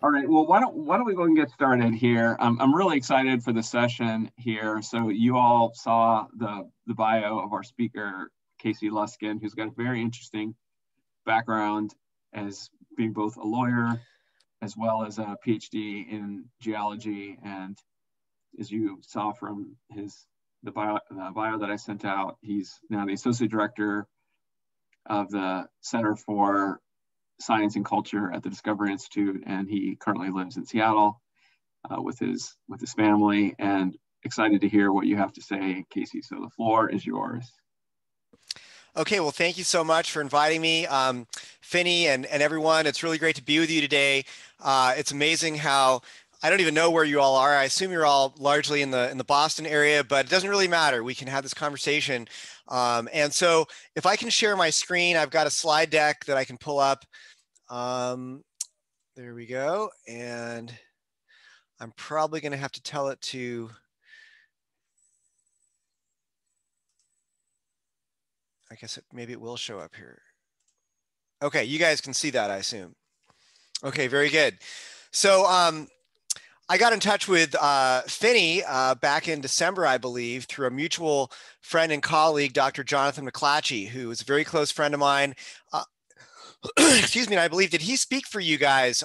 All right. Well, why don't we go and get started here? I'm really excited for the session here. So you all saw the bio of our speaker, Casey Luskin, who's got a very interesting background as being both a lawyer as well as a PhD in geology. And as you saw from the bio that I sent out, he's now the associate director of the Center for Science and Culture at the Discovery Institute, and he currently lives in Seattle with his family. And excited to hear what you have to say, Casey. So the floor is yours. Okay, well, thank you so much for inviting me, Finney and everyone. It's really great to be with you today. It's amazing how I don't even know where you all are. I assume you're all largely in the Boston area, but it doesn't really matter. We can have this conversation. And so if I can share my screen, I've got a slide deck that I can pull up. There we go. And I'm probably going to have to tell it to, I guess maybe it will show up here. Okay, you guys can see that, I assume. Okay, very good. So I got in touch with Finney back in December, I believe, through a mutual friend and colleague, Dr. Jonathan McClatchy, who is a very close friend of mine. Excuse me, I believe, did he speak for you guys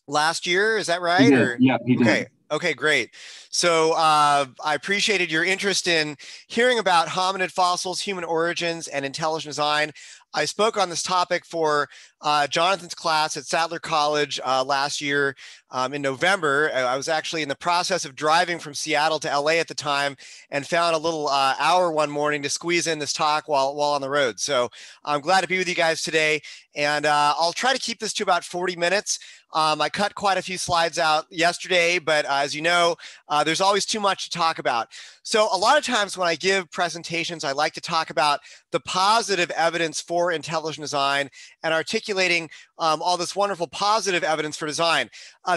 last year? Is that right? He did. Yeah, he did. Okay. Okay, great. So I appreciated your interest in hearing about hominid fossils, human origins, and intelligent design. I spoke on this topic for Jonathan's class at Sadler College last year in November. I was actually in the process of driving from Seattle to LA at the time and found a little hour one morning to squeeze in this talk while on the road. So I'm glad to be with you guys today. And I'll try to keep this to about 40 minutes. I cut quite a few slides out yesterday, but as you know, there's always too much to talk about. So a lot of times when I give presentations, I like to talk about the positive evidence for intelligent design and articulating all this wonderful positive evidence for design.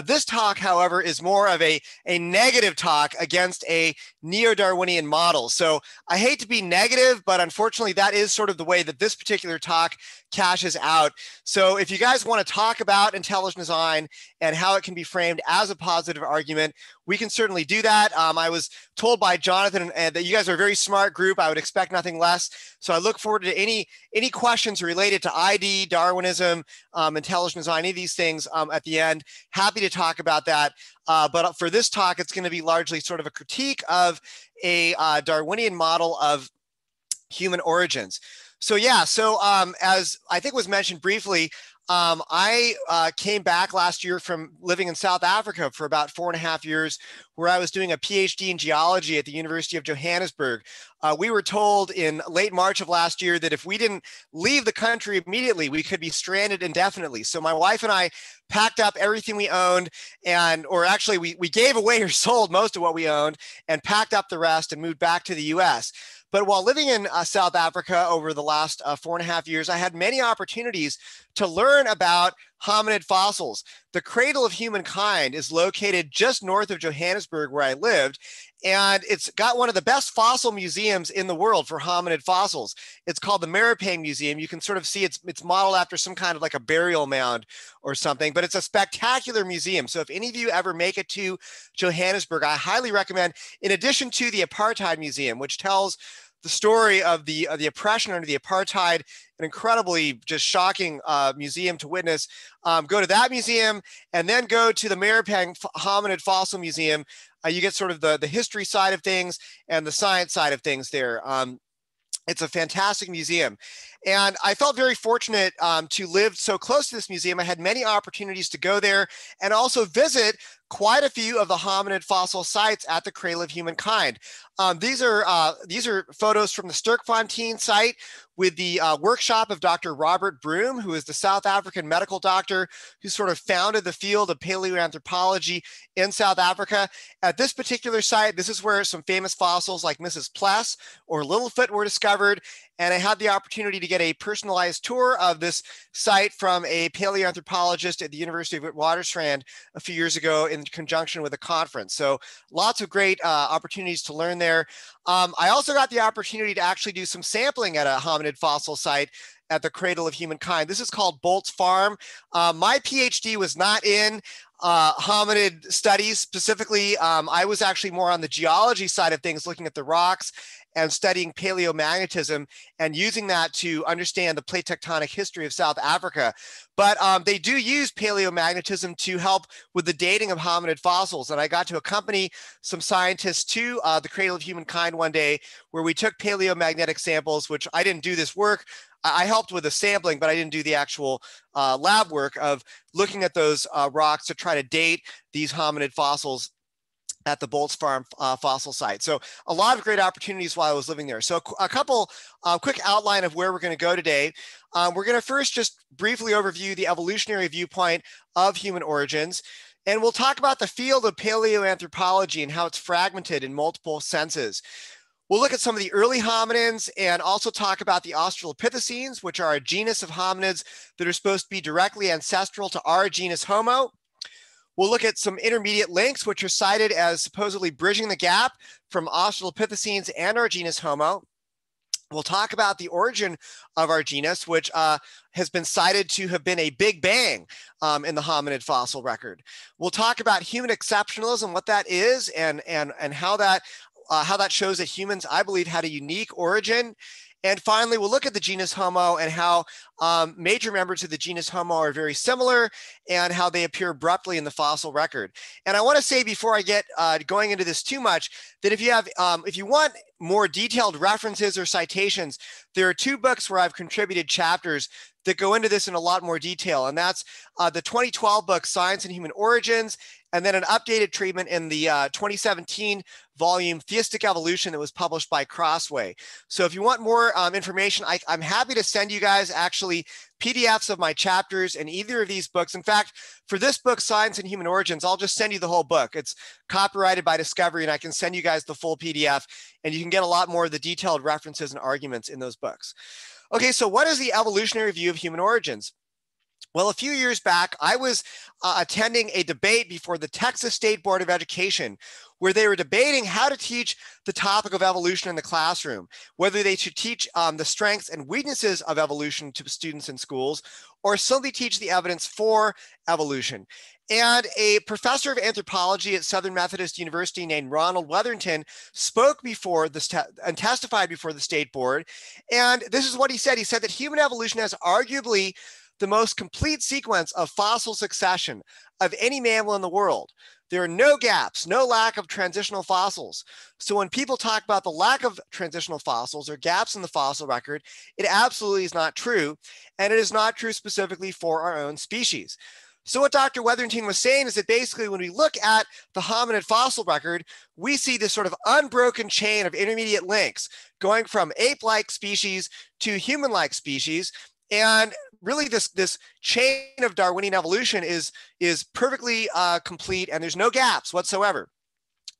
This talk, however, is more of a negative talk against a neo-Darwinian model. So I hate to be negative, but unfortunately that is sort of the way that this particular talk cashes out. So if you guys want to talk about intelligent design and how it can be framed as a positive argument, we can certainly do that. I was told by Jonathan that you guys are a very smart group. I would expect nothing less. So I look forward to any questions related to ID, Darwinism, intelligent design, any of these things at the end. Happy to talk about that. But for this talk, it's going to be largely sort of a critique of a Darwinian model of human origins. So yeah, so as I think was mentioned briefly, I came back last year from living in South Africa for about 4.5 years, where I was doing a PhD in geology at the University of Johannesburg. We were told in late March of last year that if we didn't leave the country immediately, we could be stranded indefinitely. So my wife and I packed up everything we owned, or actually we gave away or sold most of what we owned and packed up the rest and moved back to the US. But while living in South Africa over the last 4.5 years, I had many opportunities to learn about hominid fossils. The cradle of humankind is located just north of Johannesburg, where I lived, and it's got one of the best fossil museums in the world for hominid fossils. It's called the Maripane Museum. You can sort of see it's modeled after some kind of like a burial mound or something, but it's a spectacular museum. So if any of you ever make it to Johannesburg, I highly recommend, in addition to the Apartheid Museum, which tells the story of the oppression under the apartheid, an incredibly just shocking museum to witness. Go to that museum and then go to the Maripane Hominid Fossil Museum. You get sort of the history side of things and the science side of things there. It's a fantastic museum. And I felt very fortunate to live so close to this museum. I had many opportunities to go there and also visit quite a few of the hominid fossil sites at the cradle of humankind. These are photos from the Sterkfontein site with the workshop of Dr. Robert Broom, who is the South African medical doctor who sort of founded the field of paleoanthropology in South Africa. At this particular site, this is where some famous fossils like Mrs. Pless or Littlefoot were discovered. And I had the opportunity to get a personalized tour of this site from a paleoanthropologist at the University of Witwatersrand a few years ago in conjunction with a conference. So lots of great opportunities to learn there. I also got the opportunity to actually do some sampling at a hominid fossil site at the cradle of humankind. This is called Bolt's Farm. My PhD was not in hominid studies specifically. I was actually more on the geology side of things, looking at the rocks and studying paleomagnetism and using that to understand the plate tectonic history of South Africa. But they do use paleomagnetism to help with the dating of hominid fossils. And I got to accompany some scientists to the cradle of humankind one day, where we took paleomagnetic samples, which I didn't do this work. I helped with the sampling, but I didn't do the actual lab work of looking at those rocks to try to date these hominid fossils at the Bolt's Farm fossil site. So a lot of great opportunities while I was living there. So a couple quick outline of where we're going to go today. We're going to first just briefly overview the evolutionary viewpoint of human origins. And we'll talk about the field of paleoanthropology and how it's fragmented in multiple senses. We'll look at some of the early hominins and also talk about the Australopithecines, which are a genus of hominids that are supposed to be directly ancestral to our genus Homo. We'll look at some intermediate links, which are cited as supposedly bridging the gap from Australopithecines and our genus Homo. We'll talk about the origin of our genus, which has been cited to have been a big bang in the hominid fossil record. We'll talk about human exceptionalism, what that is, and how that shows that humans, I believe, had a unique origin. And finally, we'll look at the genus Homo and how major members of the genus Homo are very similar and how they appear abruptly in the fossil record. And I want to say before I get going into this too much, that if you want more detailed references or citations, there are two books where I've contributed chapters that go into this in a lot more detail. And that's the 2012 book, Science and Human Origins, and then an updated treatment in the 2017 volume, Theistic Evolution, that was published by Crossway. So if you want more information, I'm happy to send you guys actually PDFs of my chapters in either of these books. In fact, for this book, Science and Human Origins, I'll just send you the whole book. It's copyrighted by Discovery, and I can send you guys the full PDF, and you can get a lot more of the detailed references and arguments in those books. Okay, so what is the evolutionary view of human origins? Well, a few years back, I was attending a debate before the Texas State Board of Education, where they were debating how to teach the topic of evolution in the classroom, whether they should teach the strengths and weaknesses of evolution to students in schools, or simply teach the evidence for evolution. And a professor of anthropology at Southern Methodist University named Ronald Wetherington spoke before and testified before the state board. And this is what he said. He said that human evolution has arguably the most complete sequence of fossil succession of any mammal in the world. There are no gaps, no lack of transitional fossils. So when people talk about the lack of transitional fossils or gaps in the fossil record, it absolutely is not true. And it is not true specifically for our own species. So what Dr. Wetherington was saying is that basically when we look at the hominid fossil record, we see this sort of unbroken chain of intermediate links going from ape-like species to human-like species. And really this chain of Darwinian evolution is perfectly complete, and there's no gaps whatsoever.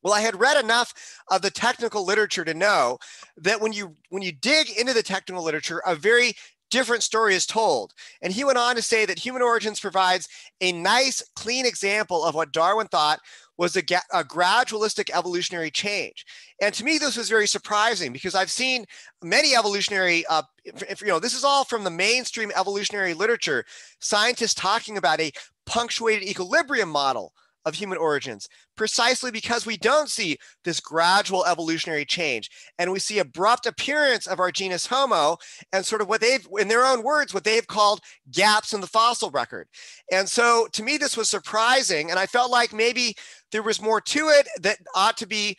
Well, I had read enough of the technical literature to know that when you dig into the technical literature, a very different story is told. And he went on to say that Human Origins provides a nice, clean example of what Darwin thought was a gradualistic evolutionary change. And to me, this was very surprising because I've seen many evolutionary, this is all from the mainstream evolutionary literature, scientists talking about a punctuated equilibrium model of human origins, precisely because we don't see this gradual evolutionary change. And we see abrupt appearance of our genus Homo and sort of what they've, in their own words, what they've called gaps in the fossil record. And so to me, this was surprising. And I felt like maybe there was more to it that ought to be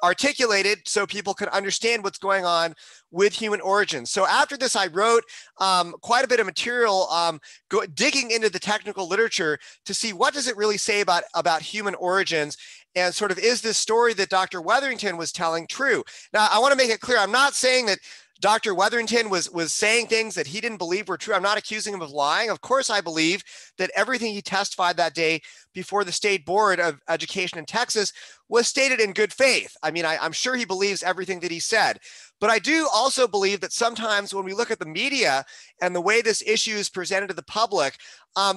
articulated so people could understand what's going on with human origins. So after this, I wrote quite a bit of material digging into the technical literature to see what does it really say about human origins, and sort of is this story that Dr. Wetherington was telling true? Now, I want to make it clear, I'm not saying that Dr. Wetherington was saying things that he didn't believe were true. I'm not accusing him of lying. Of course, I believe that everything he testified that day before the State Board of Education in Texas was stated in good faith. I mean, I'm sure he believes everything that he said. But I do also believe that sometimes when we look at the media and the way this issue is presented to the public,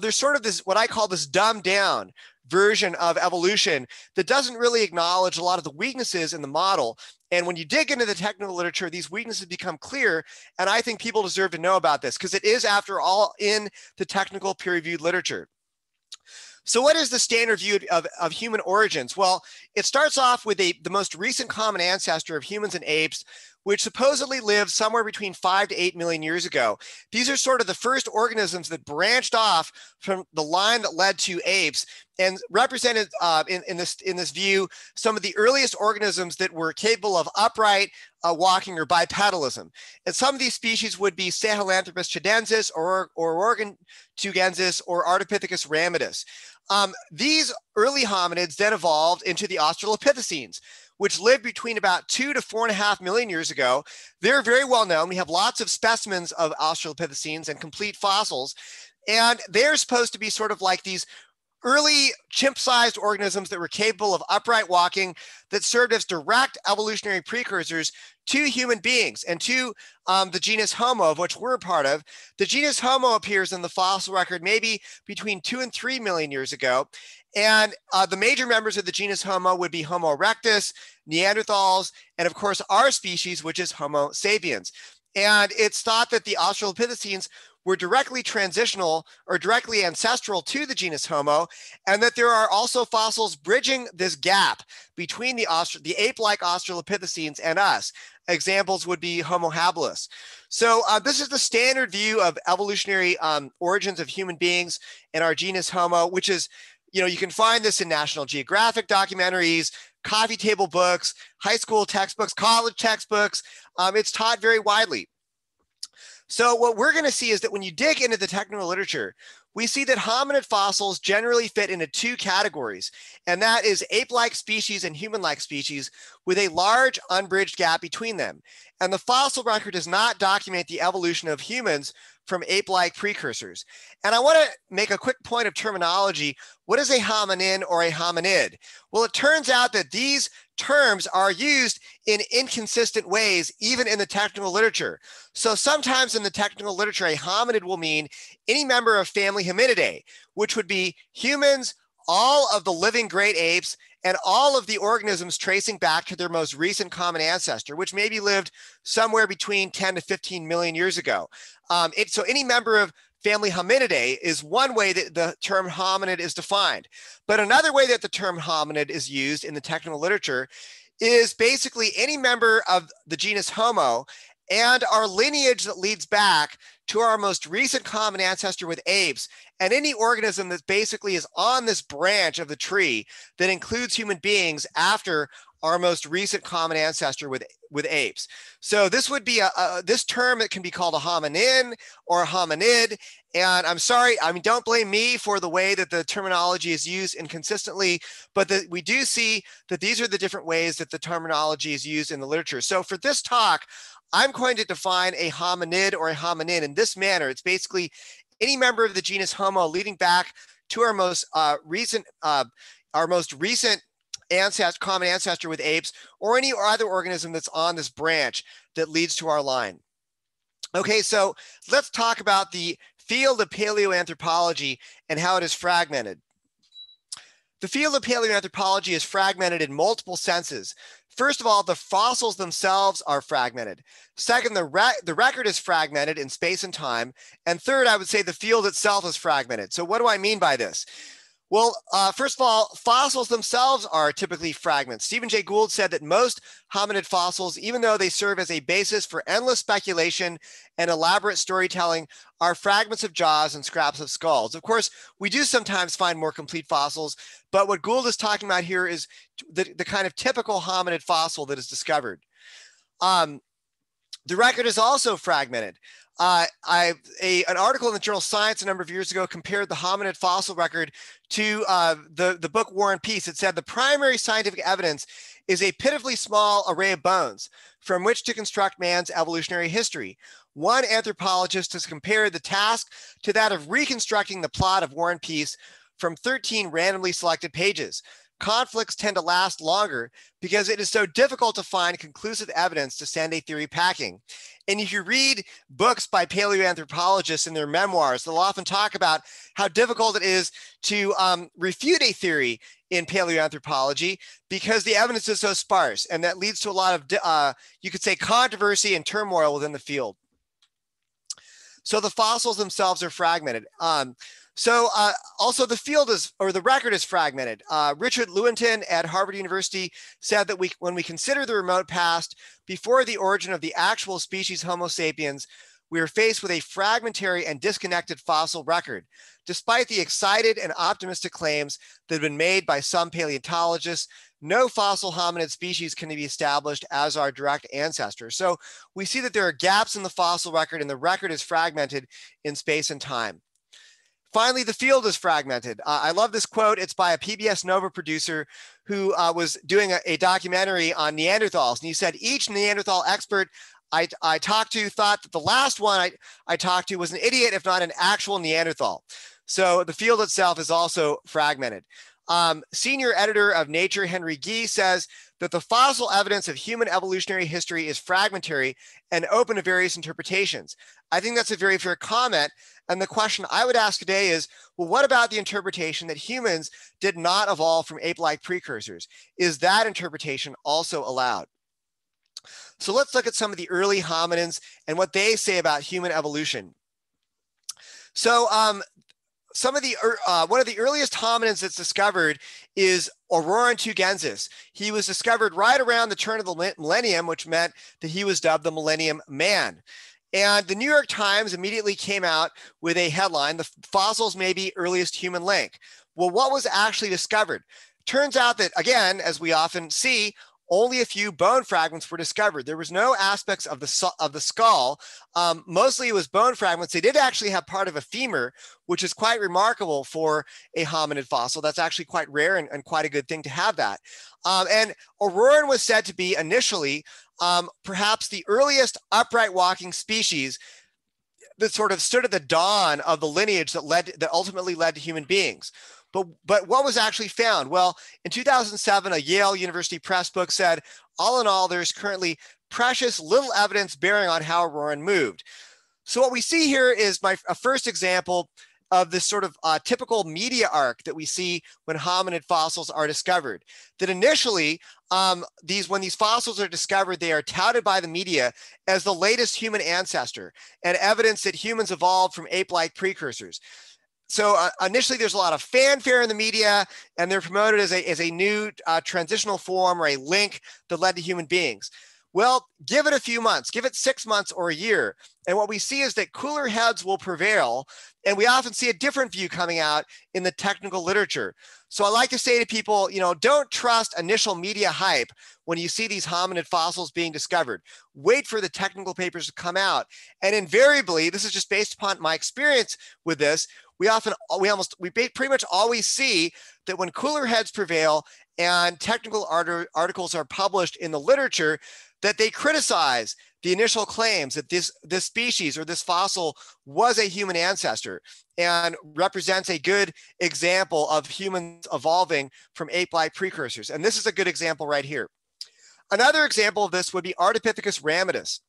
there's sort of this, what I call this dumbed down version of evolution that doesn't really acknowledge a lot of the weaknesses in the model. And when you dig into the technical literature, these weaknesses become clear. And I think people deserve to know about this because it is, after all, in the technical peer-reviewed literature. So what is the standard view of human origins? Well, it starts off with the most recent common ancestor of humans and apes, which supposedly lived somewhere between 5 to 8 million years ago. These are sort of the first organisms that branched off from the line that led to apes and represented in this view some of the earliest organisms that were capable of upright walking or bipedalism. And some of these species would be Sahelanthropus tchadensis or Tchadensis or Ardipithecus ramidus. These early hominids then evolved into the Australopithecines, which lived between about 2 to 4.5 million years ago. They're very well known. We have lots of specimens of Australopithecines and complete fossils, and they're supposed to be sort of like these early chimp-sized organisms that were capable of upright walking that served as direct evolutionary precursors to human beings and to the genus Homo, of which we're a part of. The genus Homo appears in the fossil record maybe between 2 and 3 million years ago. And the major members of the genus Homo would be Homo erectus, Neanderthals, and of course our species, which is Homo sapiens. And it's thought that the Australopithecines were directly transitional or directly ancestral to the genus Homo, and that there are also fossils bridging this gap between the ape-like Australopithecines and us. Examples would be Homo habilis. So this is the standard view of evolutionary origins of human beings in our genus Homo, which is, you can find this in National Geographic documentaries, coffee table books, high school textbooks, college textbooks. It's taught very widely. So what we're going to see is that when you dig into the technical literature, we see that hominid fossils generally fit into 2 categories, and that is ape-like species and human-like species with a large unbridged gap between them. And the fossil record does not document the evolution of humans from ape-like precursors. And I want to make a quick point of terminology. What is a hominin or a hominid? Well, it turns out that these terms are used in inconsistent ways, even in the technical literature. So sometimes in the technical literature, a hominid will mean any member of family Hominidae, which would be humans, all of the living great apes, and all of the organisms tracing back to their most recent common ancestor, which maybe lived somewhere between 10 to 15 million years ago. So any member of family Hominidae is one way that the term hominid is defined. But another way that the term hominid is used in the technical literature is basically any member of the genus Homo and our lineage that leads back to our most recent common ancestor with apes, and any organism that basically is on this branch of the tree that includes human beings after our most recent common ancestor with apes. So this would be this term, it can be called a hominin or a hominid. And I'm sorry, don't blame me for the way that the terminology is used inconsistently, but we do see that these are the different ways that the terminology is used in the literature. So for this talk, I'm going to define a hominid or a hominin in this manner. It's basically any member of the genus Homo leading back to our most recent common ancestor with apes, or any other organism that's on this branch that leads to our line. Okay, so let's talk about the field of paleoanthropology and how it is fragmented. The field of paleoanthropology is fragmented in multiple senses. First of all, the fossils themselves are fragmented. Second, the record is fragmented in space and time. And third, I would say the field itself is fragmented. So what do I mean by this? Well, first of all, fossils themselves are typically fragments. Stephen Jay Gould said that most hominid fossils, even though they serve as a basis for endless speculation and elaborate storytelling, are fragments of jaws and scraps of skulls. Of course, we do sometimes find more complete fossils, but what Gould is talking about here is the kind of typical hominid fossil that is discovered. The record is also fragmented. An article in the journal Science a number of years ago compared the hominid fossil record to the book War and Peace. It said the primary scientific evidence is a pitifully small array of bones from which to construct man's evolutionary history. One anthropologist has compared the task to that of reconstructing the plot of War and Peace from 13 randomly selected pages. conflicts tend to last longer because it is so difficult to find conclusive evidence to send a theory packing. And if you read books by paleoanthropologists in their memoirs, they'll often talk about how difficult it is to refute a theory in paleoanthropology because the evidence is so sparse, and that leads to a lot of, you could say, controversy and turmoil within the field. So the fossils themselves are fragmented. Also the field is, or the record is fragmented. Richard Lewontin at Harvard University said that when we consider the remote past, before the origin of the actual species Homo sapiens, we are faced with a fragmentary and disconnected fossil record. Despite the excited and optimistic claims that have been made by some paleontologists, no fossil hominid species can be established as our direct ancestor. So we see that there are gaps in the fossil record, and the record is fragmented in space and time. Finally, the field is fragmented. I love this quote. It's by a PBS Nova producer who was doing a documentary on Neanderthals. And he said, each Neanderthal expert I talked to thought that the last one I talked to was an idiot, if not an actual Neanderthal. So the field itself is also fragmented. Senior editor of Nature, Henry Gee, says that the fossil evidence of human evolutionary history is fragmentary and open to various interpretations. I think that's a very fair comment. And the question I would ask today is, well, what about the interpretation that humans did not evolve from ape-like precursors? Is that interpretation also allowed? So let's look at some of the early hominins and what they say about human evolution. So one of the earliest hominins that's discovered is Auroran tchadensis. He was discovered right around the turn of the millennium, which meant that he was dubbed the Millennium Man. And the New York Times immediately came out with a headline, "The fossils may be earliest human link." Well, what was actually discovered? Turns out that, again, as we often see, only a few bone fragments were discovered. There was no aspects of the skull. Mostly it was bone fragments. They did actually have part of a femur, which is quite remarkable for a hominid fossil. That's actually quite rare and quite a good thing to have that. And Auroran was said to be initially perhaps the earliest upright walking species that sort of stood at the dawn of the lineage that ultimately led to human beings. But what was actually found? Well, in 2007, a Yale University Press book said, all in all, there's currently precious little evidence bearing on how Auroran moved. So what we see here is a first example of this sort of typical media arc that we see when hominid fossils are discovered. That initially, when these fossils are discovered, they are touted by the media as the latest human ancestor and evidence that humans evolved from ape-like precursors. So initially, there's a lot of fanfare in the media, and they're promoted as a new transitional form or a link that led to human beings. Well, give it a few months, give it 6 months or a year. And what we see is that cooler heads will prevail. And we often see a different view coming out in the technical literature. So I like to say to people, don't trust initial media hype when you see these hominid fossils being discovered. Wait for the technical papers to come out. And invariably, this is just based upon my experience with this, we pretty much always see that when cooler heads prevail and technical articles are published in the literature, that they criticize the initial claims that this species or this fossil was a human ancestor and represents a good example of humans evolving from ape-like precursors. And this is a good example right here. Another example of this would be Ardipithecus ramidus.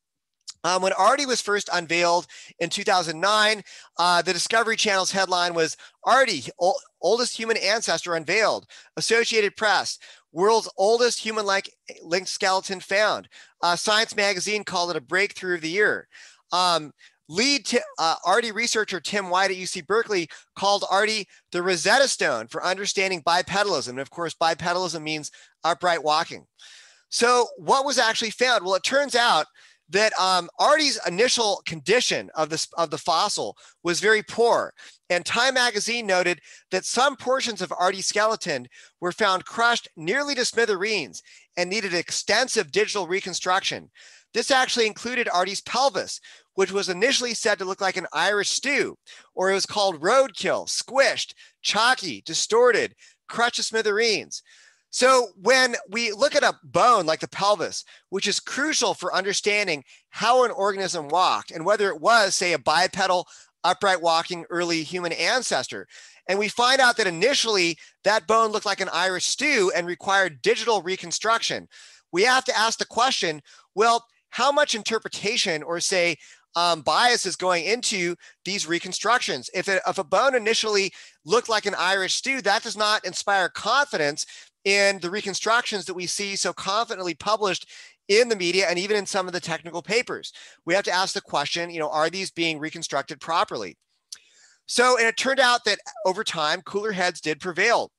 When Artie was first unveiled in 2009, the Discovery Channel's headline was, "Artie, oldest human ancestor unveiled. Associated Press, world's oldest human-like linked skeleton found." Science magazine called it a breakthrough of the year. Lead Artie researcher Tim White at UC Berkeley called Artie the Rosetta Stone for understanding bipedalism. And of course, bipedalism means upright walking. So what was actually found? Well, it turns out that Artie's initial condition of the fossil was very poor. And Time magazine noted that some portions of Artie's skeleton were found crushed nearly to smithereens and needed extensive digital reconstruction. This actually included Artie's pelvis, which was initially said to look like an Irish stew, or it was called roadkill, squished, chalky, distorted, crushed to smithereens. So when we look at a bone like the pelvis, which is crucial for understanding how an organism walked and whether it was, say, a bipedal upright walking early human ancestor. And we find out that initially that bone looked like an Irish stew and required digital reconstruction. We have to ask the question, well, how much interpretation or say bias is going into these reconstructions? If a bone initially looked like an Irish stew, that does not inspire confidence in the reconstructions that we see so confidently published in the media and even in some of the technical papers. We have to ask the question, are these being reconstructed properly? So, and it turned out that over time, cooler heads did prevail.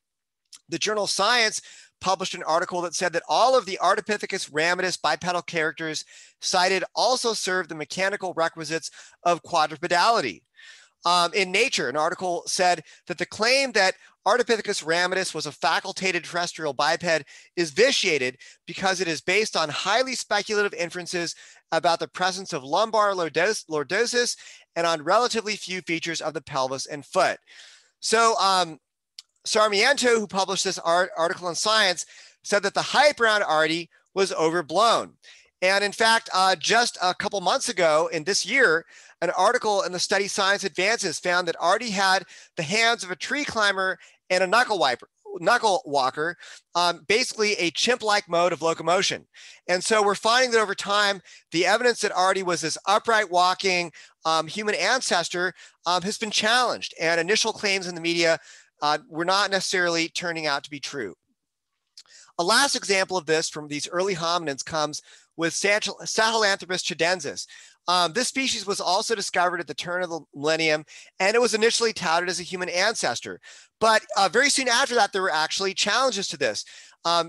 The journal Science published an article that said that all of the Ardipithecus ramidus bipedal characters cited also serve the mechanical requisites of quadrupedality. In Nature, an article said that the claim that Ardipithecus ramidus was a facultated terrestrial biped is vitiated because it is based on highly speculative inferences about the presence of lumbar lordosis and on relatively few features of the pelvis and foot. So Sarmiento, who published this article in Science, said that the hype around Ardi was overblown. And in fact, just a couple months ago in this year, an article in the study Science Advances found that Ardi had the hands of a tree climber and a knuckle walker, basically a chimp-like mode of locomotion. And so we're finding that over time, the evidence that Ardi was this upright walking human ancestor has been challenged, and initial claims in the media were not necessarily turning out to be true. A last example of this from these early hominins comes with Sahelanthropus tchadensis. This species was also discovered at the turn of the millennium, and it was initially touted as a human ancestor. But very soon after that, there were actually challenges to this.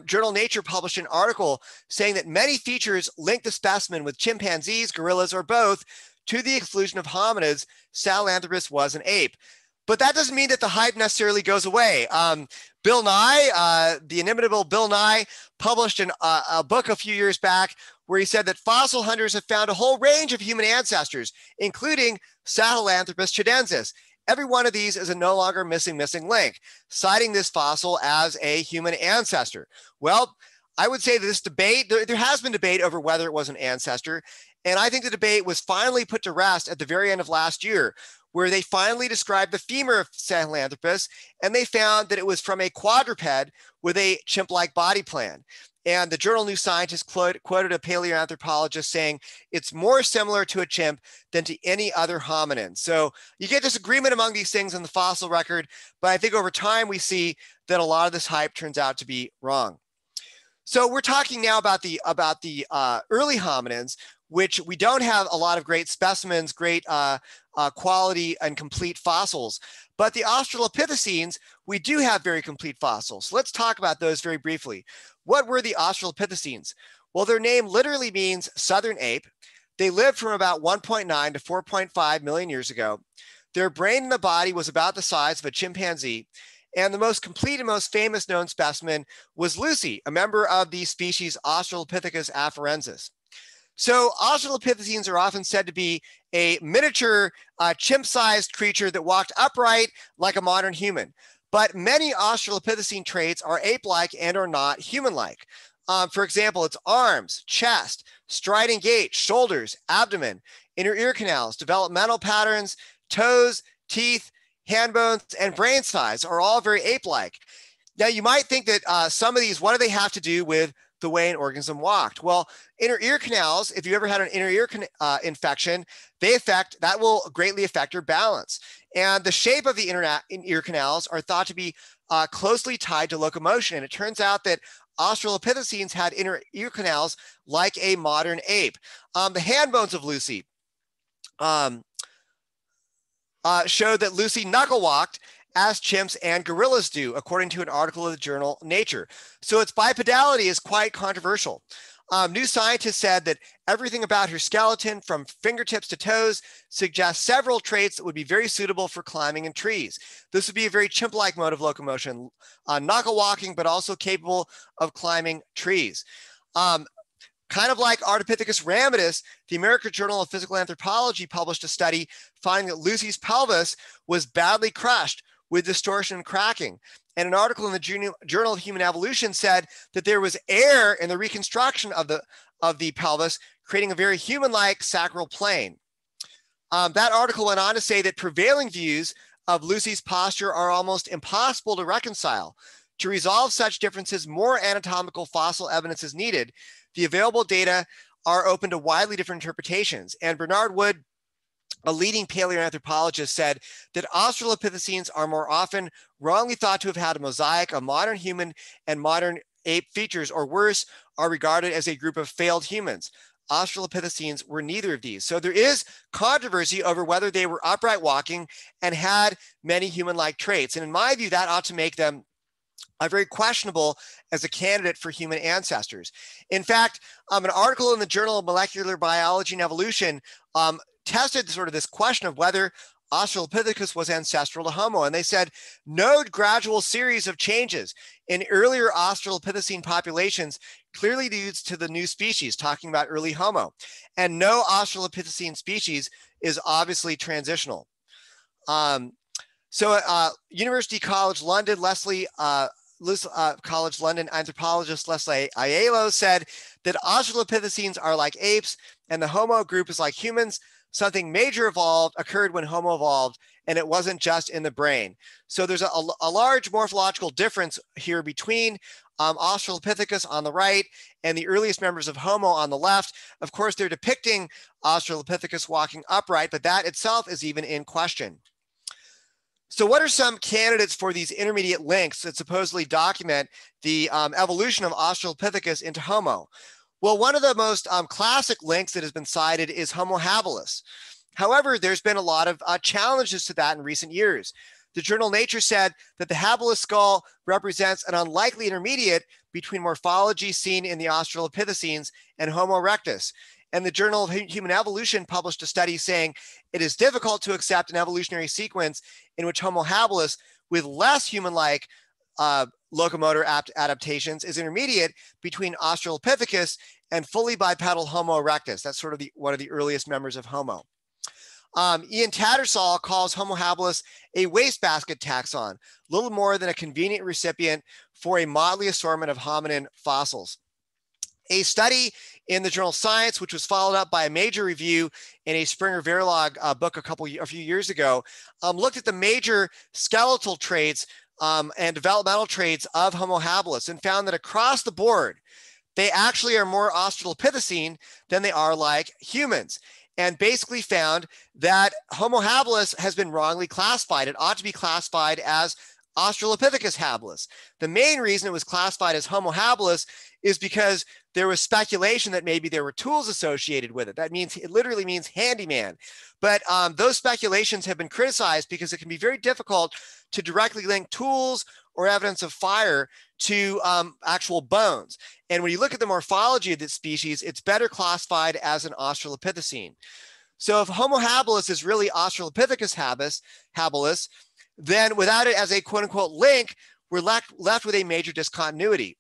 Journal Nature published an article saying that many features link the specimen with chimpanzees, gorillas, or both to the exclusion of hominids. Sahelanthropus was an ape. But that doesn't mean that the hype necessarily goes away. Bill Nye, the inimitable Bill Nye, published a book a few years back where he said that fossil hunters have found a whole range of human ancestors, including Sahelanthropus tchadensis. Every one of these is a no longer missing link, citing this fossil as a human ancestor. Well, I would say that this debate, there has been debate over whether it was an ancestor, and I think the debate was finally put to rest at the very end of last year, where they finally described the femur of Sahelanthropus, and they found that it was from a quadruped with a chimp-like body plan. And the journal New Scientist quoted a paleoanthropologist saying it's more similar to a chimp than to any other hominin. So you get disagreement among these things in the fossil record, but I think over time we see that a lot of this hype turns out to be wrong. So we're talking now about the early hominins, which we don't have a lot of great specimens, great quality and complete fossils. But the Australopithecines, we do have very complete fossils. So let's talk about those very briefly. What were the Australopithecines? Well, their name literally means southern ape. They lived from about 1.9 to 4.5 million years ago. Their brain in the body was about the size of a chimpanzee. And the most complete and most famous known specimen was Lucy, a member of the species Australopithecus afarensis. So Australopithecines are often said to be a miniature chimp-sized creature that walked upright like a modern human. But many Australopithecine traits are ape-like and are not human-like. For example, its arms, chest, striding gait, shoulders, abdomen, inner ear canals, developmental patterns, toes, teeth, hand bones, and brain size are all very ape-like. Now, you might think that some of these, what do they have to do with the way an organism walked? Well, inner ear canals, if you ever had an inner ear infection, that will greatly affect your balance. And the shape of the inner ear canals are thought to be closely tied to locomotion. And it turns out that Australopithecines had inner ear canals like a modern ape. The hand bones of Lucy showed that Lucy knuckle walked as chimps and gorillas do, according to an article of the journal Nature. So its bipedality is quite controversial. New Scientist said that everything about her skeleton, from fingertips to toes, suggests several traits that would be very suitable for climbing in trees. This would be a very chimp-like mode of locomotion, knuckle walking, but also capable of climbing trees. Kind of like Ardipithecus ramidus, the American Journal of Physical Anthropology published a study finding that Lucy's pelvis was badly crushed with distortion and cracking. And an article in the Journal of Human Evolution said that there was air in the reconstruction of the pelvis, creating a very human-like sacral plane. That article went on to say that prevailing views of Lucy's posture are almost impossible to reconcile. To resolve such differences, more anatomical fossil evidence is needed. The available data are open to widely different interpretations. And Bernard Wood, a leading paleoanthropologist, said that Australopithecines are more often wrongly thought to have had a mosaic of modern human and modern ape features, or worse, are regarded as a group of failed humans. Australopithecines were neither of these. So there is controversy over whether they were upright walking and had many human-like traits. And in my view, that ought to make them very questionable as a candidate for human ancestors. In fact, an article in the Journal of Molecular Biology and Evolution tested sort of this question of whether Australopithecus was ancestral to Homo. And they said, no gradual series of changes in earlier Australopithecine populations clearly leads to the new species, talking about early Homo. And no Australopithecine species is obviously transitional. University College London, College London anthropologist Leslie Aiello said that Australopithecines are like apes and the Homo group is like humans. Something major occurred when Homo evolved, and it wasn't just in the brain. So there's a large morphological difference here between Australopithecus on the right and the earliest members of Homo on the left. Of course, they're depicting Australopithecus walking upright, but that itself is even in question. So what are some candidates for these intermediate links that supposedly document the evolution of Australopithecus into Homo? Well, one of the most classic links that has been cited is Homo habilis. However, there's been a lot of challenges to that in recent years. The journal Nature said that the habilis skull represents an unlikely intermediate between morphology seen in the Australopithecines and Homo erectus. And the Journal of Human Evolution published a study saying it is difficult to accept an evolutionary sequence in which Homo habilis with less human-like locomotor adaptations is intermediate between Australopithecus and fully bipedal Homo erectus. That's sort of one of the earliest members of Homo. Ian Tattersall calls Homo habilis a wastebasket taxon, little more than a convenient recipient for a motley assortment of hominin fossils. A study in the journal Science, which was followed up by a major review in a Springer Verlag book a few years ago, looked at the major skeletal traits and developmental traits of Homo habilis and found that across the board, they actually are more Australopithecine than they are like humans, and basically found that Homo habilis has been wrongly classified. It ought to be classified as Australopithecus habilis. The main reason it was classified as Homo habilis is because there was speculation that maybe there were tools associated with it. That means it literally means handyman. But those speculations have been criticized because it can be very difficult to directly link tools or evidence of fire to actual bones. And when you look at the morphology of this species, it's better classified as an Australopithecine. So if Homo habilis is really Australopithecus habilis, then without it as a quote unquote link, we're left with a major discontinuity.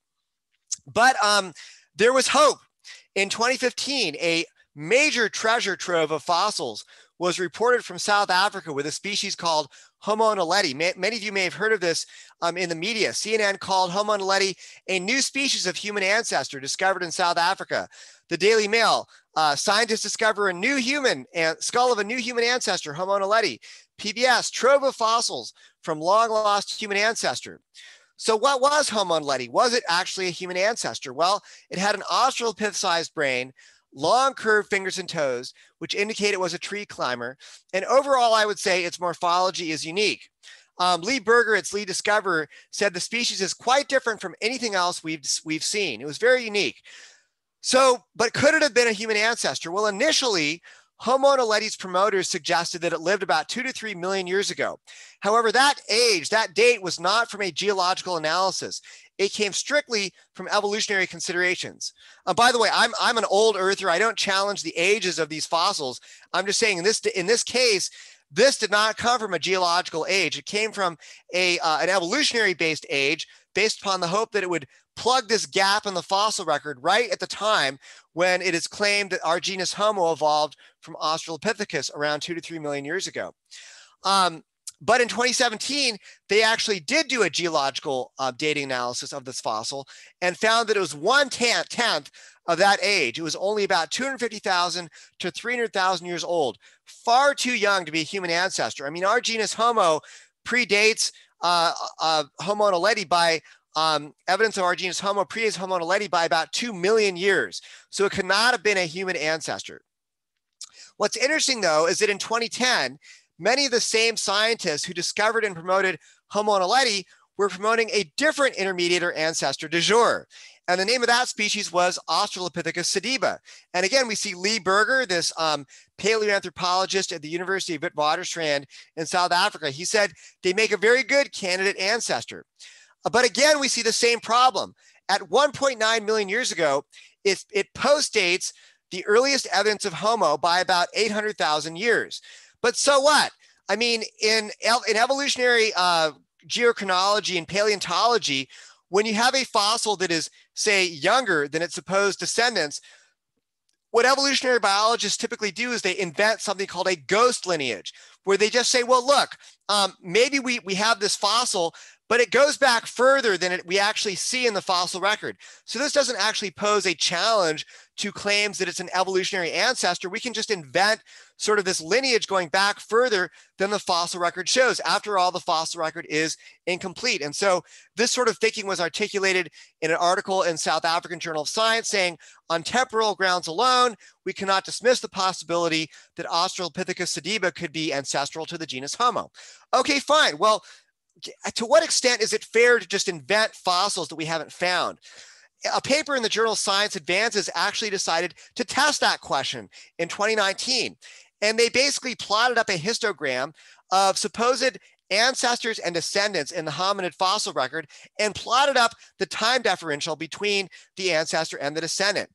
But there was hope. In 2015, a major treasure trove of fossils was reported from South Africa with a species called Homo naledi. Many of you may have heard of this in the media. CNN called Homo naledi a new species of human ancestor discovered in South Africa. The Daily Mail, scientists discover a new skull of a new human ancestor, Homo naledi. PBS, trove of fossils from long lost human ancestor. So what was Homo naledi? Was it actually a human ancestor? Well, it had an Australopith-sized brain, long curved fingers and toes, which indicate it was a tree climber. And overall, I would say its morphology is unique. Lee Berger, its lead discoverer, said the species is quite different from anything else we've seen. It was very unique. So, but could it have been a human ancestor? Well, initially, Homo naledi's promoters suggested that it lived about 2 to 3 million years ago. However, that date was not from a geological analysis. It came strictly from evolutionary considerations. By the way, I'm an old earther. I don't challenge the ages of these fossils. I'm just saying in this case, this did not come from a geological age. It came from an evolutionary based age based upon the hope that it would plug this gap in the fossil record right at the time when it is claimed that our genus Homo evolved from Australopithecus around 2 to 3 million years ago. But in 2017, they actually did do a geological dating analysis of this fossil and found that it was 1/10 of that age. It was only about 250,000 to 300,000 years old, far too young to be a human ancestor. I mean, our genus Homo predates Homo naledi by evidence of our genus Homo predates Homo naledi by about 2 million years. So it could not have been a human ancestor. What's interesting, though, is that in 2010, many of the same scientists who discovered and promoted Homo naledi were promoting a different intermediate or ancestor du jour. And the name of that species was Australopithecus sediba. And again, we see Lee Berger, this paleoanthropologist at the University of Witwatersrand in South Africa. He said they make a very good candidate ancestor. But again, we see the same problem. At 1.9 million years ago, it postdates the earliest evidence of Homo by about 800,000 years. But so what? I mean, in evolutionary geochronology and paleontology, when you have a fossil that is, say, younger than its supposed descendants, what evolutionary biologists typically do is they invent something called a ghost lineage, where they just say, well, look, maybe we have this fossil, but it goes back further than we actually see in the fossil record. So this doesn't actually pose a challenge to claims that it's an evolutionary ancestor. We can just invent sort of this lineage going back further than the fossil record shows. After all, the fossil record is incomplete. And so this sort of thinking was articulated in an article in South African Journal of Science saying, on temporal grounds alone, we cannot dismiss the possibility that Australopithecus sediba could be ancestral to the genus Homo. Okay, fine. Well, to what extent is it fair to just invent fossils that we haven't found? A paper in the journal Science Advances actually decided to test that question in 2019. And they basically plotted up a histogram of supposed ancestors and descendants in the hominid fossil record and plotted up the time differential between the ancestor and the descendant.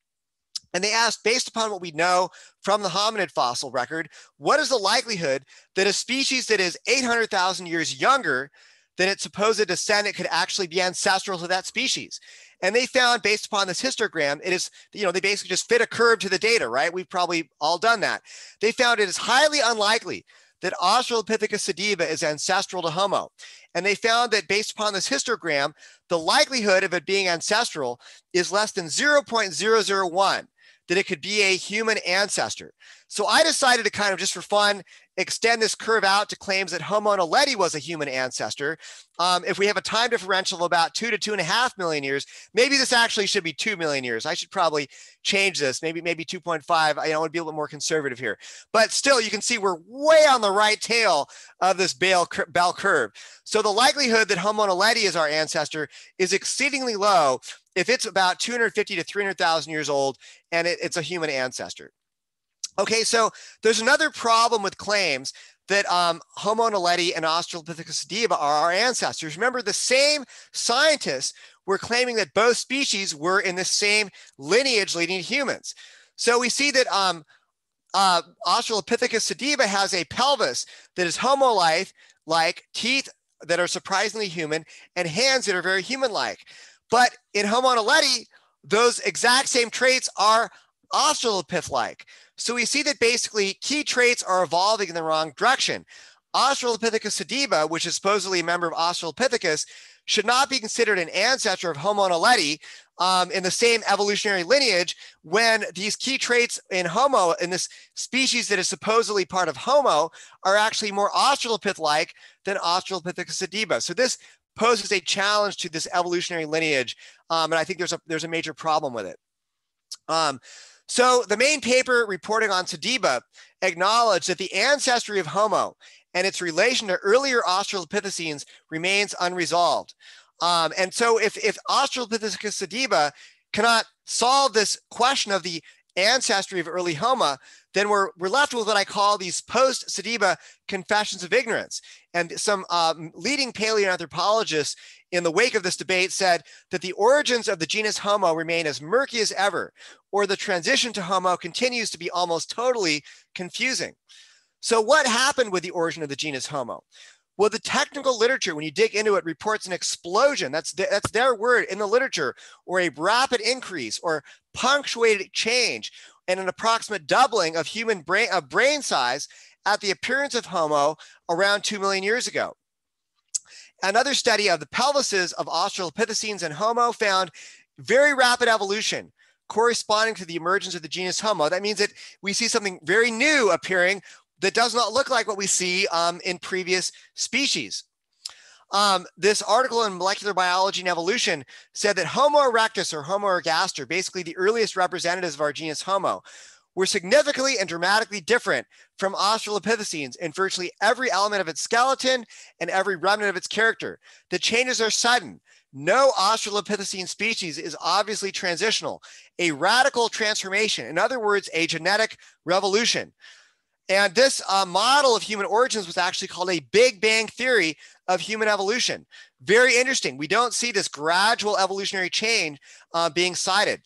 And they asked, based upon what we know from the hominid fossil record, what is the likelihood that a species that is 800,000 years younger than its supposed descendant could actually be ancestral to that species? And they found, based upon this histogram, it is, they basically just fit a curve to the data, right? We've probably all done that. They found it is highly unlikely that Australopithecus sediba is ancestral to Homo. And they found that based upon this histogram, the likelihood of it being ancestral is less than 0.001, that it could be a human ancestor. So I decided to kind of, just for fun, extend this curve out to claims that Homo naledi was a human ancestor. If we have a time differential of about 2 to 2.5 million years, maybe this actually should be 2 million years. I should probably change this, maybe 2.5. I want to be a little more conservative here. But still, you can see we're way on the right tail of this bell curve. So the likelihood that Homo naledi is our ancestor is exceedingly low if it's about 250 to 300,000 years old and it's a human ancestor. Okay, so there's another problem with claims that Homo naledi and Australopithecus sediba are our ancestors. Remember, the same scientists were claiming that both species were in the same lineage leading to humans. So we see that Australopithecus sediba has a pelvis that is Homo-like, teeth that are surprisingly human, and hands that are very human-like. But in Homo naledi, those exact same traits are Australopith-like. So we see that basically key traits are evolving in the wrong direction. Australopithecus sediba, which is supposedly a member of Australopithecus, should not be considered an ancestor of Homo naledi in the same evolutionary lineage when these key traits in Homo, in this species that is supposedly part of Homo, are actually more Australopith-like than Australopithecus sediba. So this poses a challenge to this evolutionary lineage, and I think there's a major problem with it. So the main paper reporting on sediba acknowledged that the ancestry of Homo and its relation to earlier Australopithecines remains unresolved. And so if Australopithecus sediba cannot solve this question of the ancestry of early Homo, then we're left with what I call these post-sediba confessions of ignorance. And some leading paleoanthropologists in the wake of this debate said that the origins of the genus Homo remain as murky as ever, or the transition to Homo continues to be almost totally confusing. So what happened with the origin of the genus Homo? Well, the technical literature, when you dig into it, reports an explosion. That's their word in the literature, or a rapid increase or punctuated change and an approximate doubling of human brain size at the appearance of Homo around 2 million years ago. Another study of the pelvises of Australopithecines and Homo found very rapid evolution corresponding to the emergence of the genus Homo. That means that we see something very new appearing that does not look like what we see in previous species. This article in Molecular Biology and Evolution said that Homo erectus or Homo ergaster, basically the earliest representatives of our genus Homo, were significantly and dramatically different from Australopithecines in virtually every element of its skeleton and every remnant of its character. The changes are sudden. No Australopithecine species is obviously transitional, a radical transformation. In other words, a genetic revolution. And this model of human origins was actually called a Big Bang theory of human evolution. Very interesting. We don't see this gradual evolutionary change being cited.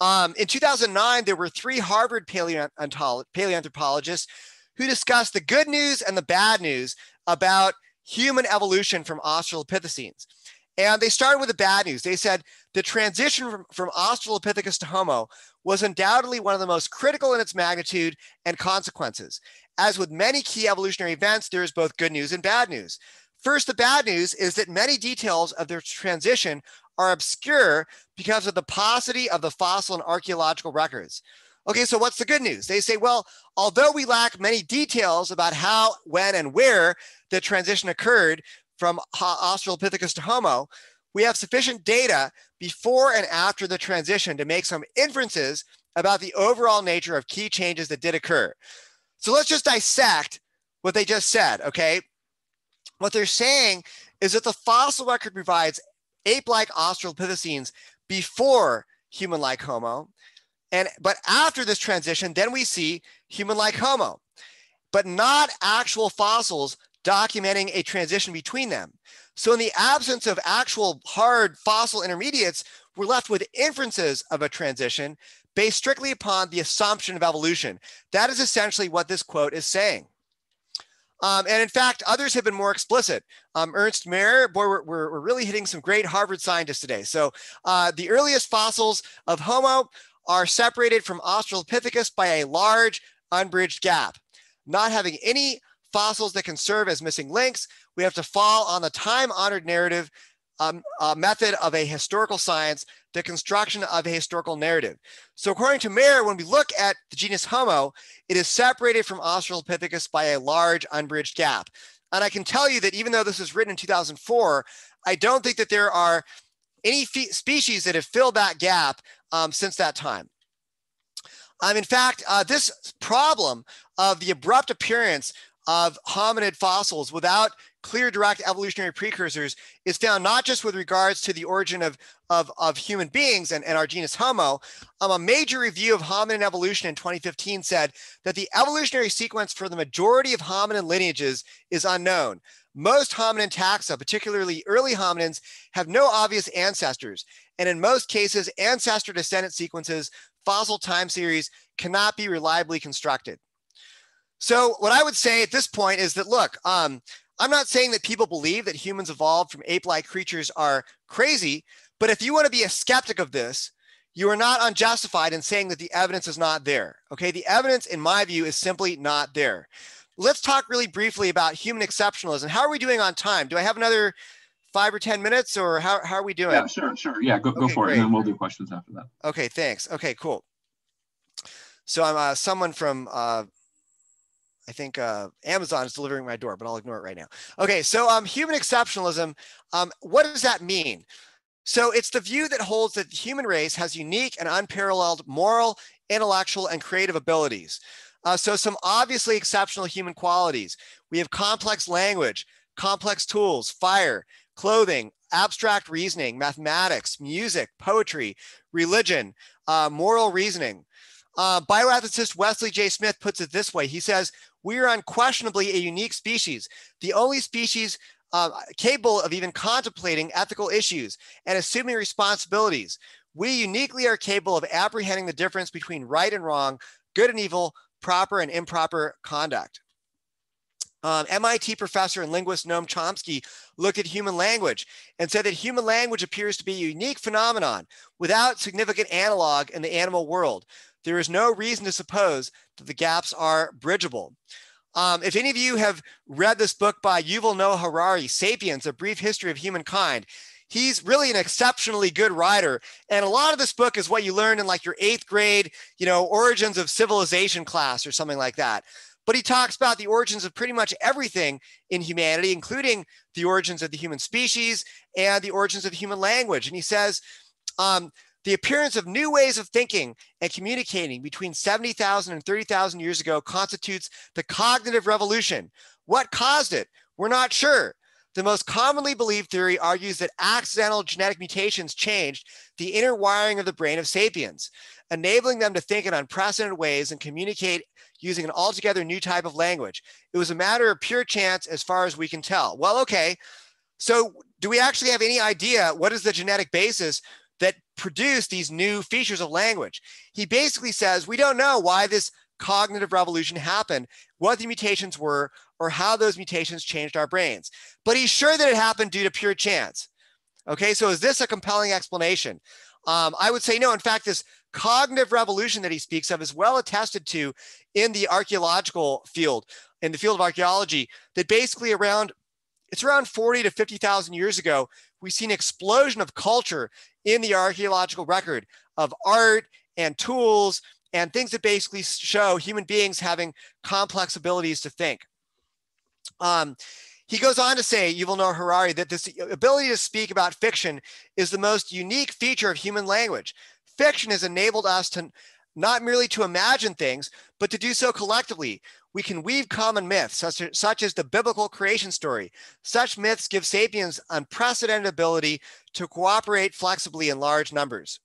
In 2009, there were 3 Harvard paleoanthropologists who discussed the good news and the bad news about human evolution from Australopithecines. And they started with the bad news. They said the transition from Australopithecus to Homo was undoubtedly one of the most critical in its magnitude and consequences. As with many key evolutionary events, there is both good news and bad news. First, the bad news is that many details of their transition are obscure because of the paucity of the fossil and archaeological records. Okay, so what's the good news? They say, well, although we lack many details about how, when, and where the transition occurred from Australopithecus to Homo, we have sufficient data before and after the transition to make some inferences about the overall nature of key changes that did occur. So let's just dissect what they just said, okay? What they're saying is that the fossil record provides ape-like Australopithecines before human-like Homo, but after this transition, then we see human-like Homo, but not actual fossils documenting a transition between them. So in the absence of actual hard fossil intermediates, we're left with inferences of a transition based strictly upon the assumption of evolution. That is essentially what this quote is saying. And in fact, others have been more explicit. Ernst Mayr, boy, we're really hitting some great Harvard scientists today. So the earliest fossils of Homo are separated from Australopithecus by a large unbridged gap. Not having any fossils that can serve as missing links, we have to fall on the time-honored narrative method of a historical science, the construction of a historical narrative. So according to Mayr, when we look at the genus Homo, it is separated from Australopithecus by a large unbridged gap. And I can tell you that even though this was written in 2004, I don't think that there are any species that have filled that gap since that time. In fact, this problem of the abrupt appearance of hominid fossils without clear direct evolutionary precursors is found not just with regards to the origin of human beings and our genus Homo. A major review of hominin evolution in 2015 said that the evolutionary sequence for the majority of hominin lineages is unknown. Most hominin taxa, particularly early hominins, have no obvious ancestors. And in most cases, ancestor-descendant sequences, fossil time series, cannot be reliably constructed. So what I would say at this point is that, look, I'm not saying that people believe that humans evolved from ape-like creatures are crazy, but if you want to be a skeptic of this, you are not unjustified in saying that the evidence is not there. Okay, the evidence, in my view, is simply not there. Let's talk really briefly about human exceptionalism. How are we doing on time? Do I have another 5 or 10 minutes, or how are we doing? Yeah, sure. Yeah, go for great. it, and then we'll do questions after that. Okay, thanks. Okay, cool. So I'm someone from, I think Amazon is delivering my door, but I'll ignore it right now. Okay, so human exceptionalism, what does that mean? So it's the view that holds that the human race has unique and unparalleled moral, intellectual, and creative abilities. So some obviously exceptional human qualities. We have complex language, complex tools, fire, clothing, abstract reasoning, mathematics, music, poetry, religion, moral reasoning. Bioethicist Wesley J. Smith puts it this way. He says, we are unquestionably a unique species, the only species capable of even contemplating ethical issues and assuming responsibilities. We uniquely are capable of apprehending the difference between right and wrong, good and evil, proper and improper conduct. MIT professor and linguist Noam Chomsky looked at human language and said that human language appears to be a unique phenomenon without significant analog in the animal world. There is no reason to suppose that the gaps are bridgeable. If any of you have read this book by Yuval Noah Harari, Sapiens, A Brief History of Humankind, he's really an exceptionally good writer. And a lot of this book is what you learn in like your 8th grade, origins of civilization class or something like that. But he talks about the origins of pretty much everything in humanity, including the origins of the human species and the origins of human language. And he says, the appearance of new ways of thinking and communicating between 70,000 and 30,000 years ago constitutes the cognitive revolution. What caused it? We're not sure. The most commonly believed theory argues that accidental genetic mutations changed the inner wiring of the brain of sapiens, enabling them to think in unprecedented ways and communicate using an altogether new type of language. It was a matter of pure chance as far as we can tell. Well, okay, so do we actually have any idea what is the genetic basis that produced these new features of language? He basically says, we don't know why this cognitive revolution happened, what the mutations were, or how those mutations changed our brains. But he's sure that it happened due to pure chance. Okay, so is this a compelling explanation? I would say no. In fact, this cognitive revolution that he speaks of is well attested to in the archaeological field, in the field of archaeology, that basically it's around 40 to 50,000 years ago, we've seen an explosion of culture in the archaeological record of art and tools and things that basically show human beings having complex abilities to think. He goes on to say, Yuval Noah Harari, that this ability to speak about fiction is the most unique feature of human language. Fiction has enabled us to not merely to imagine things, but to do so collectively. We can weave common myths, such as the biblical creation story. Such myths give sapiens unprecedented ability to cooperate flexibly in large numbers.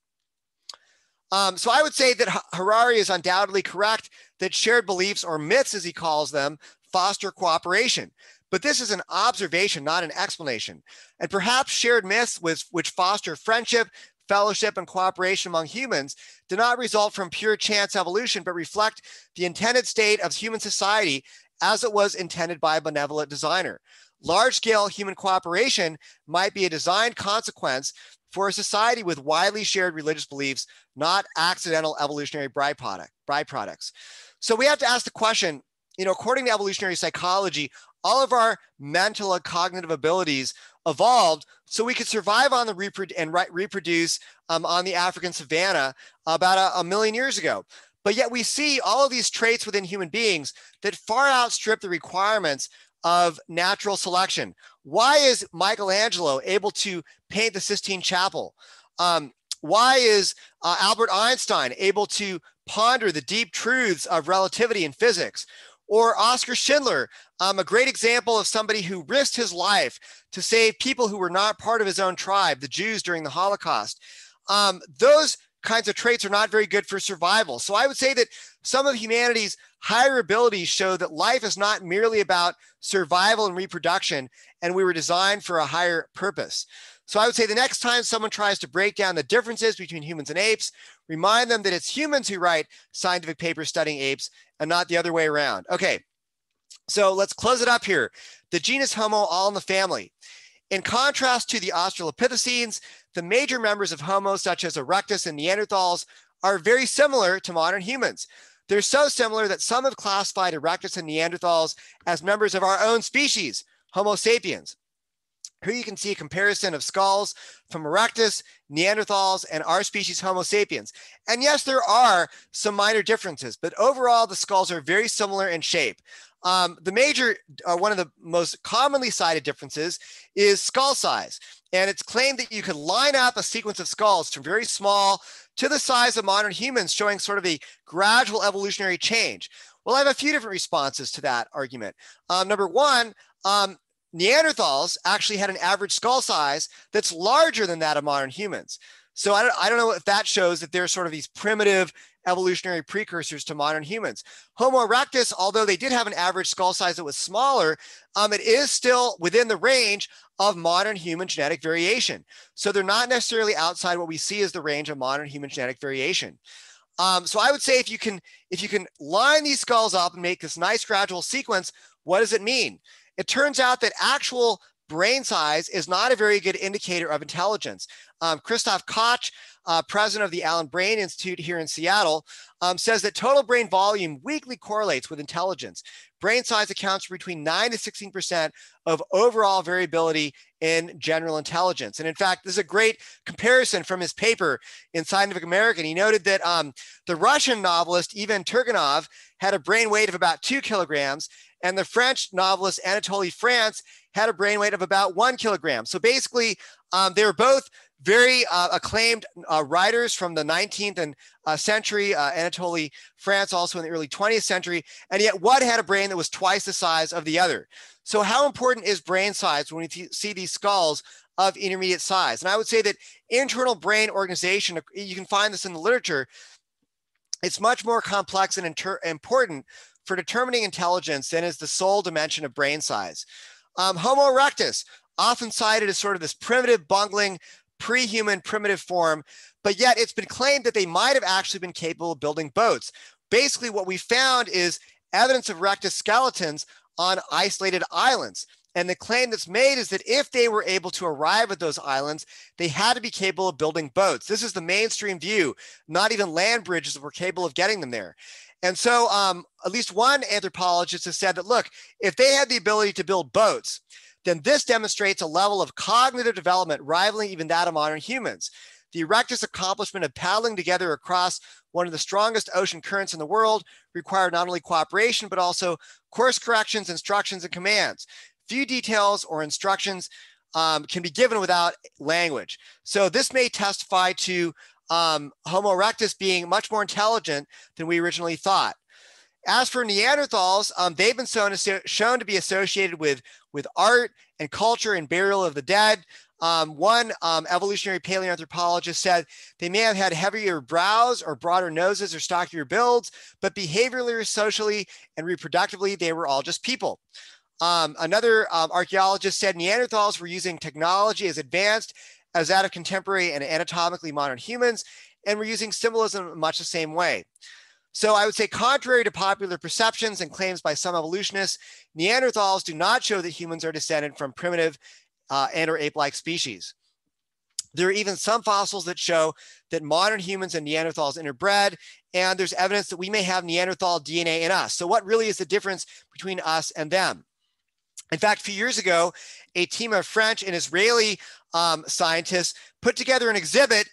So I would say that Harari is undoubtedly correct that shared beliefs, or myths as he calls them, foster cooperation. But this is an observation, not an explanation. And perhaps shared myths which foster friendship, fellowship, and cooperation among humans do not result from pure chance evolution, but reflect the intended state of human society as it was intended by a benevolent designer. Large-scale human cooperation might be a designed consequence for a society with widely shared religious beliefs, not accidental evolutionary byproducts. So we have to ask the question, according to evolutionary psychology, all of our mental and cognitive abilities evolved so we could survive on the reproduce on the African savanna about a million years ago. But yet we see all of these traits within human beings that far outstrip the requirements of natural selection. Why is Michelangelo able to paint the Sistine Chapel? Why is Albert Einstein able to ponder the deep truths of relativity in physics? Or Oskar Schindler, a great example of somebody who risked his life to save people who were not part of his own tribe, the Jews during the Holocaust. Those kinds of traits are not very good for survival. So I would say that some of humanity's higher abilities show that life is not merely about survival and reproduction, and we were designed for a higher purpose. So I would say the next time someone tries to break down the differences between humans and apes, remind them that it's humans who write scientific papers studying apes and not the other way around. Okay, so let's close it up here. The genus Homo, all in the family. In contrast to the Australopithecines, the major members of Homo, such as ERECTUS and Neanderthals, are very similar to modern humans. They're so similar that some have classified ERECTUS and Neanderthals as members of our own species, Homo sapiens. Here you can see a comparison of skulls from ERECTUS, Neanderthals, and our species Homo sapiens. And yes, there are some minor differences, but overall the skulls are very similar in shape. The major, one of the most commonly cited differences is skull size. And it's claimed that you could line up a sequence of skulls from very small to the size of modern humans, showing sort of a gradual evolutionary change. Well, I have a few different responses to that argument. Number one, Neanderthals actually had an average skull size that's larger than that of modern humans. So I don't know if that shows that they're sort of these primitive evolutionary precursors to modern humans. Homo erectus, although they did have an average skull size that was smaller, it is still within the range of modern human genetic variation. So they're not necessarily outside what we see as the range of modern human genetic variation. So I would say if you can line these skulls up and make this nice gradual sequence, what does it mean? It turns out that actual brain size is not a very good indicator of intelligence. Christoph Koch, president of the Allen Brain Institute here in Seattle, says that total brain volume weakly correlates with intelligence. Brain size accounts for between 9 to 16% of overall variability in general intelligence. And in fact, this is a great comparison from his paper in Scientific American. He noted that the Russian novelist Ivan Turgenev had a brain weight of about 2 kilograms, and the French novelist Anatole France had a brain weight of about 1 kilogram. So basically, they were both very acclaimed writers from the 19th century, Anatole France also in the early 20th century, and yet one had a brain that was twice the size of the other. So how important is brain size when we see these skulls of intermediate size? And I would say that internal brain organization, you can find this in the literature, it's much more complex and important for determining intelligence than is the sole dimension of brain size. Homo erectus, often cited as sort of this primitive, bungling, pre-human primitive form, but yet it's been claimed that they might have actually been capable of building boats. Basically, what we found is evidence of erectus skeletons on isolated islands. And the claim that's made is that if they were able to arrive at those islands, they had to be capable of building boats. This is the mainstream view. Not even land bridges were capable of getting them there. And so at least one anthropologist has said that, look, if they had the ability to build boats, then this demonstrates a level of cognitive development rivaling even that of modern humans. The erectus accomplishment of paddling together across one of the strongest ocean currents in the world required not only cooperation, but also course corrections, instructions, and commands. Few details or instructions can be given without language. So this may testify to Homo erectus being much more intelligent than we originally thought. As for Neanderthals, they've been shown to be associated with art and culture and burial of the dead. One evolutionary paleoanthropologist said they may have had heavier brows or broader noses or stockier builds, but behaviorally, socially, and reproductively, they were all just people. Another archaeologist said Neanderthals were using technology as advanced as that of contemporary and anatomically modern humans, and were using symbolism in much the same way. So I would say, contrary to popular perceptions and claims by some evolutionists, Neanderthals do not show that humans are descended from primitive and or ape-like species. There are even some fossils that show that modern humans and Neanderthals interbred, and there's evidence that we may have Neanderthal DNA in us. So what really is the difference between us and them? In fact, a few years ago, a team of French and Israeli scientists put together an exhibit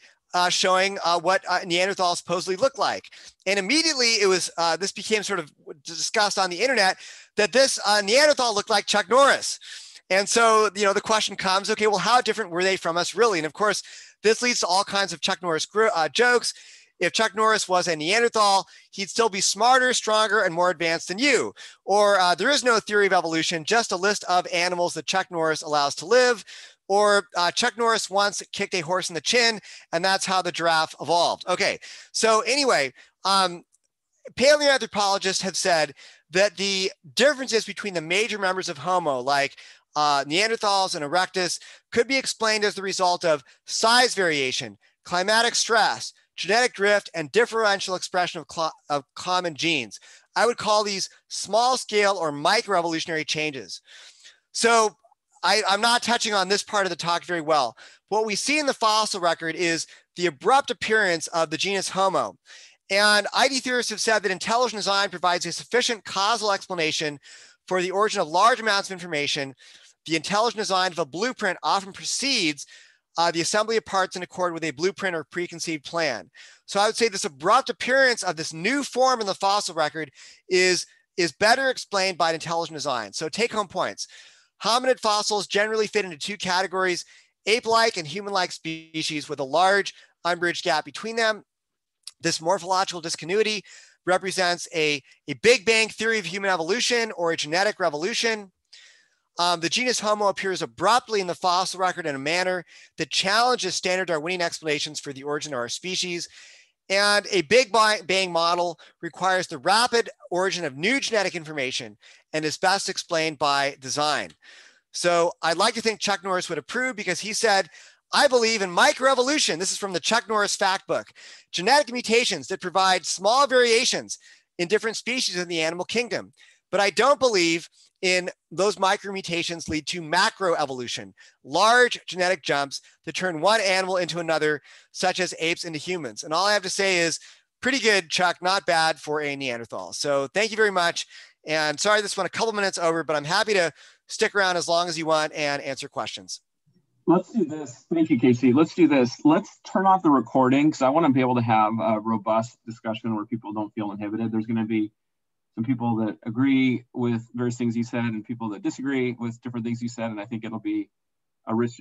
showing what Neanderthals supposedly look like. And immediately it was, this became sort of discussed on the internet that this Neanderthal looked like Chuck Norris. And so, the question comes, okay, well, how different were they from us really? And of course, this leads to all kinds of Chuck Norris jokes. If Chuck Norris was a Neanderthal, he'd still be smarter, stronger, and more advanced than you. Or there is no theory of evolution, just a list of animals that Chuck Norris allows to live. Or Chuck Norris once kicked a horse in the chin, and that's how the giraffe evolved. Okay, so anyway, paleoanthropologists have said that the differences between the major members of Homo, like Neanderthals and erectus, could be explained as the result of size variation, climatic stress, genetic drift, and differential expression of common genes. I would call these small scale or microevolutionary changes. So I'm not touching on this part of the talk very well. What we see in the fossil record is the abrupt appearance of the genus Homo. And ID theorists have said that intelligent design provides a sufficient causal explanation for the origin of large amounts of information. The intelligent design of a blueprint often precedes the assembly of parts in accord with a blueprint or preconceived plan. So I would say this abrupt appearance of this new form in the fossil record is better explained by intelligent design. So take home points. Hominid fossils generally fit into two categories: ape-like and human-like species with a large unbridged gap between them. This morphological discontinuity represents a Big Bang theory of human evolution or a genetic revolution. The genus Homo appears abruptly in the fossil record in a manner that challenges standard Darwinian explanations for the origin of our species. And a Big Bang model requires the rapid origin of new genetic information and is best explained by design. So I'd like to think Chuck Norris would approve, because he said, I believe in microevolution. This is from the Chuck Norris fact book. Genetic mutations that provide small variations in different species in the animal kingdom. But I don't believe in those micromutations lead to macroevolution, large genetic jumps to turn one animal into another, such as apes into humans. And all I have to say is pretty good, Chuck, not bad for a Neanderthal. So thank you very much. And sorry, this went a couple minutes over, but I'm happy to stick around as long as you want and answer questions. Let's do this. Thank you, Casey. Let's do this. Let's turn off the recording because I want to be able to have a robust discussion where people don't feel inhibited. There's going to be some people that agree with various things you said and people that disagree with different things you said. And I think it'll be a rich